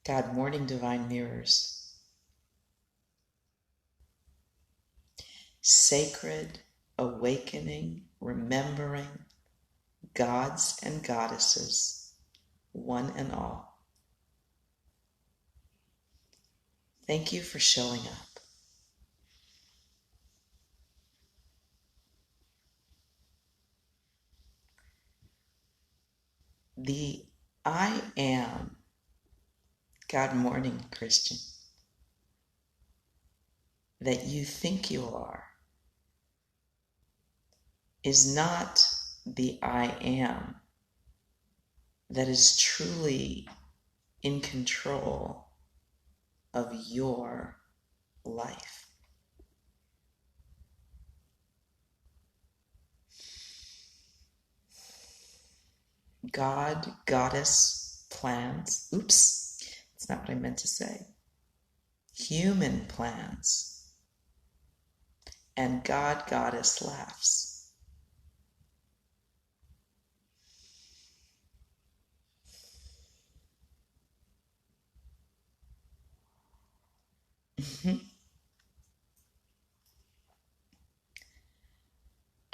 God morning, divine mirrors. Sacred awakening, remembering gods and goddesses, one and all. Thank you for showing up. The I am, God morning, Christian, that you think you are is not the I am that is truly in control of your life. God, goddess, plans. Oops, that's not what I meant to say. Human plans. And God, goddess laughs.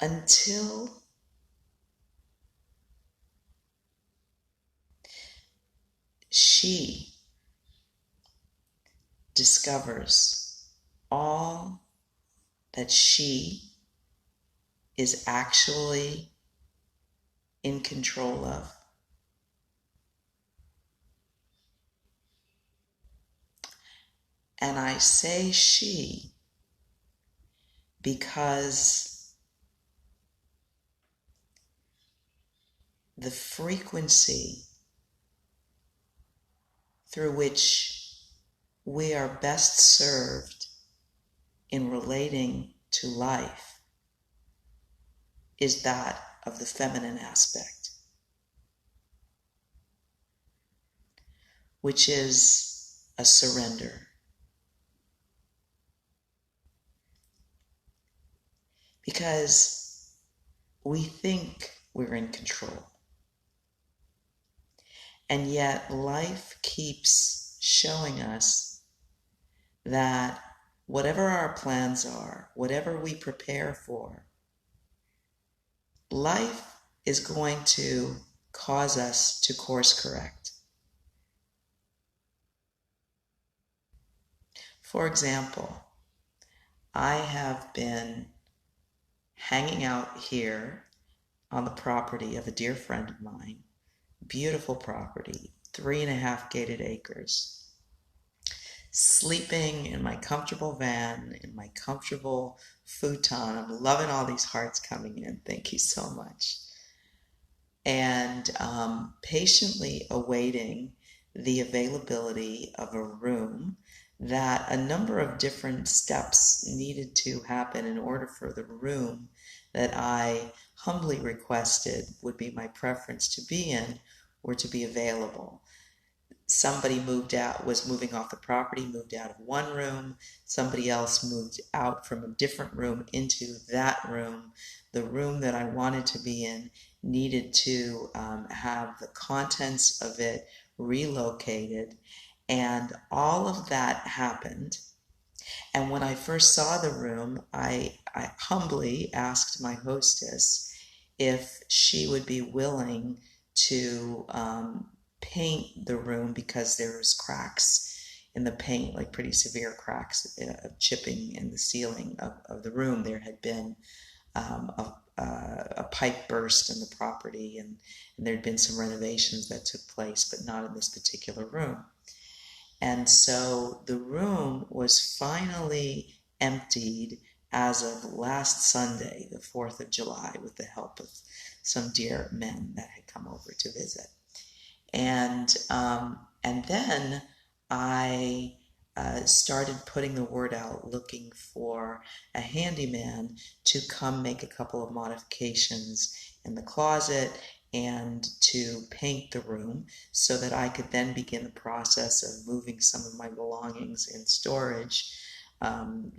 Until she discovers all that she is actually in control of. And I say she because the frequency through which we are best served in relating to life is that of the feminine aspect, which is a surrender. Because we think we're in control. And yet life keeps showing us that whatever our plans are, whatever we prepare for, life is going to cause us to course correct. For example, I have been hanging out here on the property of a dear friend of mine, beautiful property, 3.5 gated acres, sleeping in my comfortable van, in my comfortable futon. I'm loving all these hearts coming in. Thank you so much. And patiently awaiting the availability of a room that a number of different steps needed to happen in order for the room that I humbly requested would be my preference to be in or to be available. Somebody was moving off the property, moved out of one room. Somebody else moved out from a different room into that room. The room that I wanted to be in needed to have the contents of it relocated. And all of that happened. And when I first saw the room, I humbly asked my hostess if she would be willing to paint the room because there's cracks in the paint, like pretty severe cracks of chipping in the ceiling of the room. There had been a pipe burst in the property, and there had been some renovations that took place, but not in this particular room. And so the room was finally emptied as of last Sunday, the 4th of July, with the help of some dear men that had come over to visit. And then I started putting the word out, looking for a handyman to come make a couple of modifications in the closet and to paint the room so that I could then begin the process of moving some of my belongings in storage in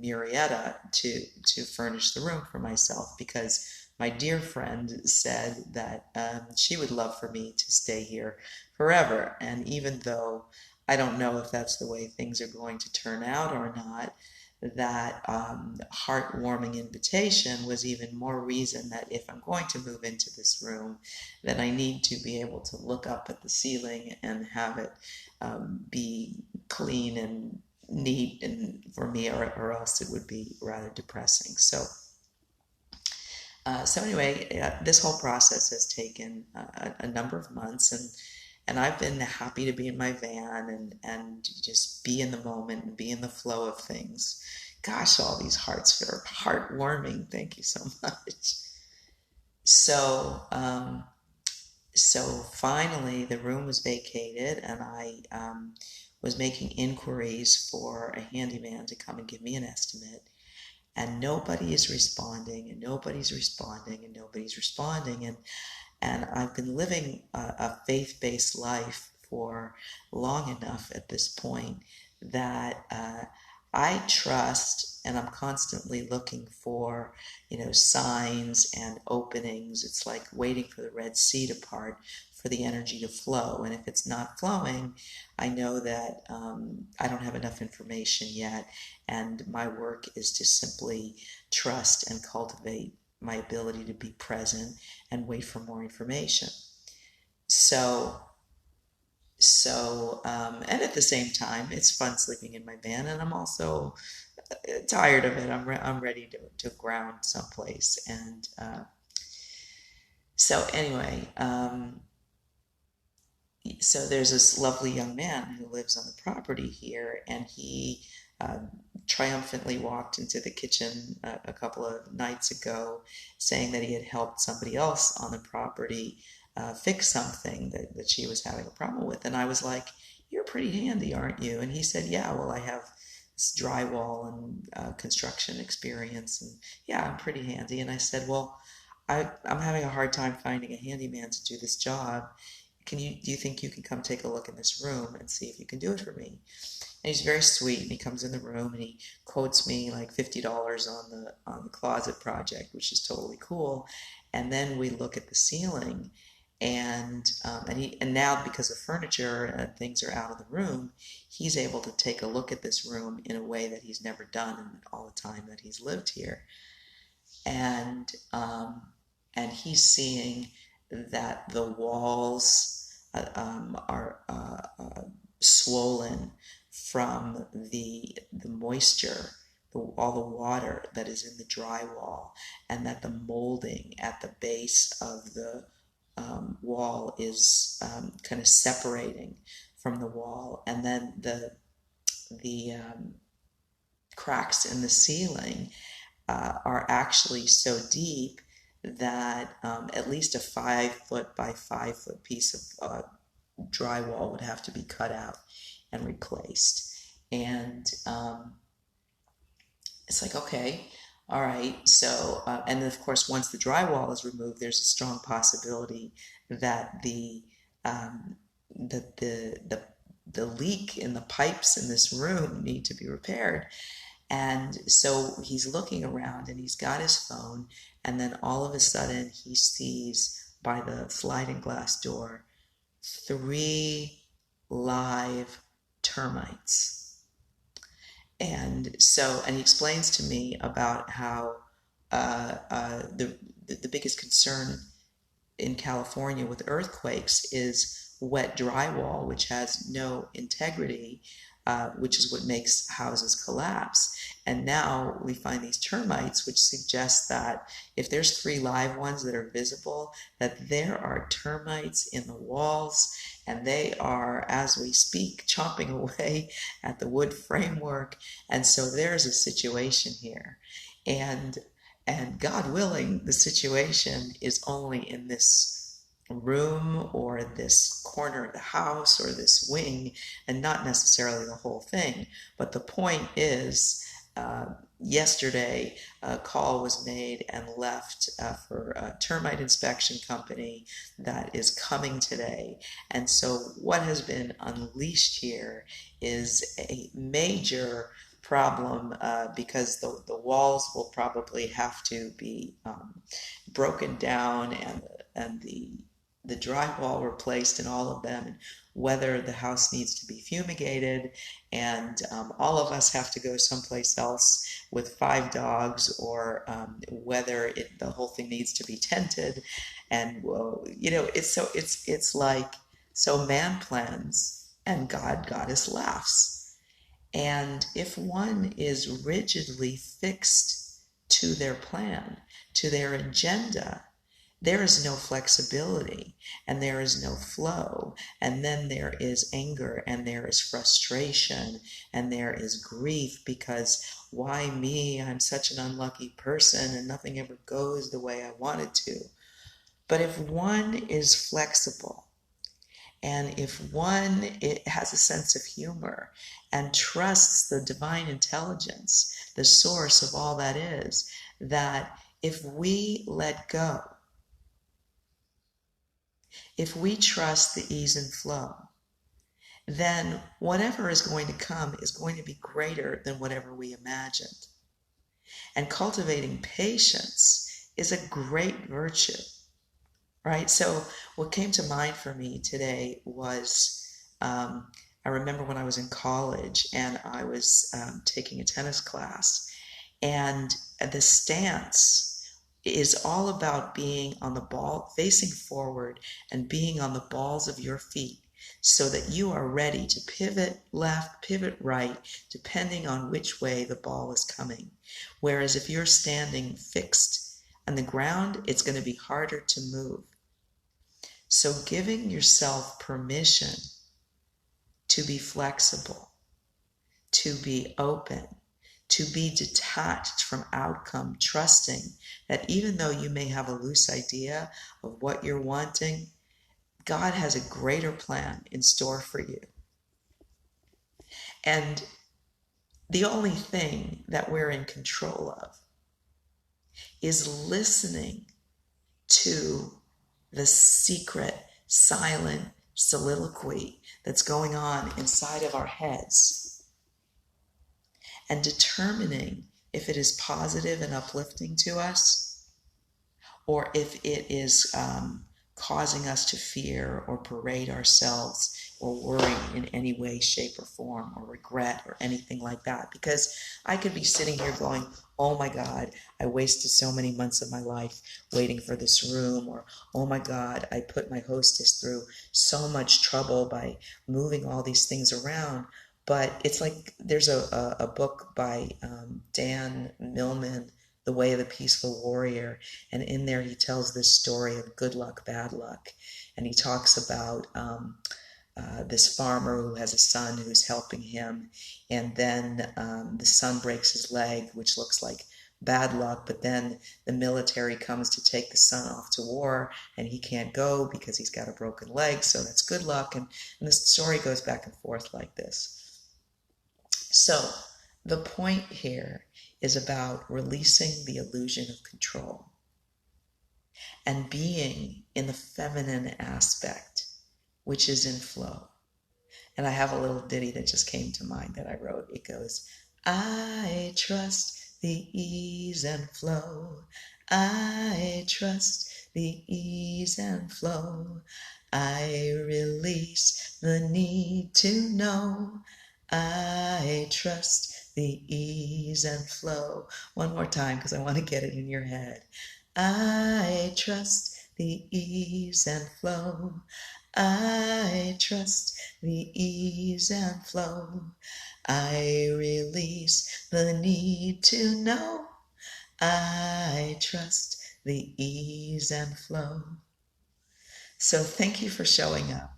Murrieta to furnish the room for myself, because my dear friend said that she would love for me to stay here forever. And even though I don't know if that's the way things are going to turn out or not, that heartwarming invitation was even more reason that if I'm going to move into this room, then I need to be able to look up at the ceiling and have it be clean and neat, and for me, or else it would be rather depressing. So anyway, this whole process has taken a number of months, and I've been happy to be in my van and just be in the moment and be in the flow of things. Gosh, all these hearts are heartwarming. Thank you so much. So, so finally, the room was vacated, and I was making inquiries for a handyman to come and give me an estimate. And nobody is responding, and nobody's responding, and nobody's responding. And I've been living a faith-based life for long enough at this point that I trust, and I'm constantly looking for, signs and openings. It's like waiting for the Red Sea to part for the energy to flow. And if it's not flowing, I know that I don't have enough information yet. And my work is to simply trust and cultivate my ability to be present and wait for more information. So, and at the same time, it's fun sleeping in my van, and I'm also tired of it. I'm ready to ground someplace. And so anyway, so there's this lovely young man who lives on the property here, and he triumphantly walked into the kitchen a couple of nights ago saying that he had helped somebody else on the property fix something that she was having a problem with. And I was like, "You're pretty handy, aren't you?" And he said, "Yeah, well, I have this drywall and construction experience, and yeah, I'm pretty handy." And I said, "Well, I'm having a hard time finding a handyman to do this job. Do you think you can come take a look in this room and see if you can do it for me?" And he's very sweet, and he comes in the room and he quotes me like $50 on the closet project, which is totally cool. And then we look at the ceiling, and now because of furniture and things are out of the room, he's able to take a look at this room in a way that he's never done in all the time that he's lived here. And and he's seeing that the walls are swollen from the moisture, all the water that is in the drywall, and that the molding at the base of the wall is kind of separating from the wall, and then the cracks in the ceiling are actually so deep that at least a 5 foot by 5 foot piece of drywall would have to be cut out and replaced. And it's like, okay, all right. So, and then of course, once the drywall is removed, there's a strong possibility that um, the leak in the pipes in this room need to be repaired. And so he's looking around and he's got his phone, and then all of a sudden he sees by the sliding glass door 3 live termites. And he explains to me about how the biggest concern in California with earthquakes is wet drywall, which has no integrity, which is what makes houses collapse. And now we find these termites, which suggests that if there's 3 live ones that are visible, that there are termites in the walls, and they are, as we speak, chomping away at the wood framework. And so there's a situation here. And and God willing, the situation is only in this room or this corner of the house or this wing, and not necessarily the whole thing. But the point is, yesterday a call was made and left for a termite inspection company that is coming today. And so what has been unleashed here is a major problem because the walls will probably have to be broken down and the drywall replaced in all of them, and whether the house needs to be fumigated, and all of us have to go someplace else with 5 dogs, or whether the whole thing needs to be tented, and it's like, so man plans and goddess laughs. And if one is rigidly fixed to their plan, to their agenda, there is no flexibility and there is no flow. And then there is anger and there is frustration and there is grief because why me? I'm such an unlucky person and nothing ever goes the way I want it to. But if one is flexible, and if one has a sense of humor and trusts the divine intelligence, the source of all that is, that if we let go, if we trust the ease and flow, then whatever is going to come is going to be greater than whatever we imagined. And cultivating patience is a great virtue, right? So what came to mind for me today was I remember when I was in college and I was taking a tennis class, and the stance is all about being on the ball, facing forward and being on the balls of your feet so that you are ready to pivot left, pivot right, depending on which way the ball is coming. Whereas if you're standing fixed on the ground, it's going to be harder to move. So giving yourself permission to be flexible, to be open, to be detached from outcome, trusting that even though you may have a loose idea of what you're wanting, God has a greater plan in store for you. And the only thing that we're in control of is listening to the secret, silent soliloquy that's going on inside of our heads, and determining if it is positive and uplifting to us, or if it is causing us to fear or berate ourselves or worry in any way, shape, or form, or regret or anything like that. Because I could be sitting here going, oh my God, I wasted so many months of my life waiting for this room, or oh my God, I put my hostess through so much trouble by moving all these things around. But it's like there's a book by Dan Millman, The Way of the Peaceful Warrior, and in there he tells this story of good luck, bad luck, and he talks about this farmer who has a son who's helping him, and then the son breaks his leg, which looks like bad luck, but then the military comes to take the son off to war, and he can't go because he's got a broken leg, so that's good luck, and this story goes back and forth like this. So the point here is about releasing the illusion of control and being in the feminine aspect, which is in flow. And I have a little ditty that just came to mind that I wrote. It goes, I trust the ease and flow. I trust the ease and flow. I release the need to know. I trust the ease and flow. One more time because I want to get it in your head. I trust the ease and flow. I trust the ease and flow. I release the need to know. I trust the ease and flow. So thank you for showing up.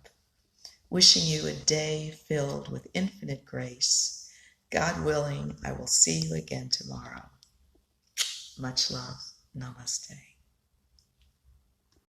Wishing you a day filled with infinite grace. God willing, I will see you again tomorrow. Much love. Namaste.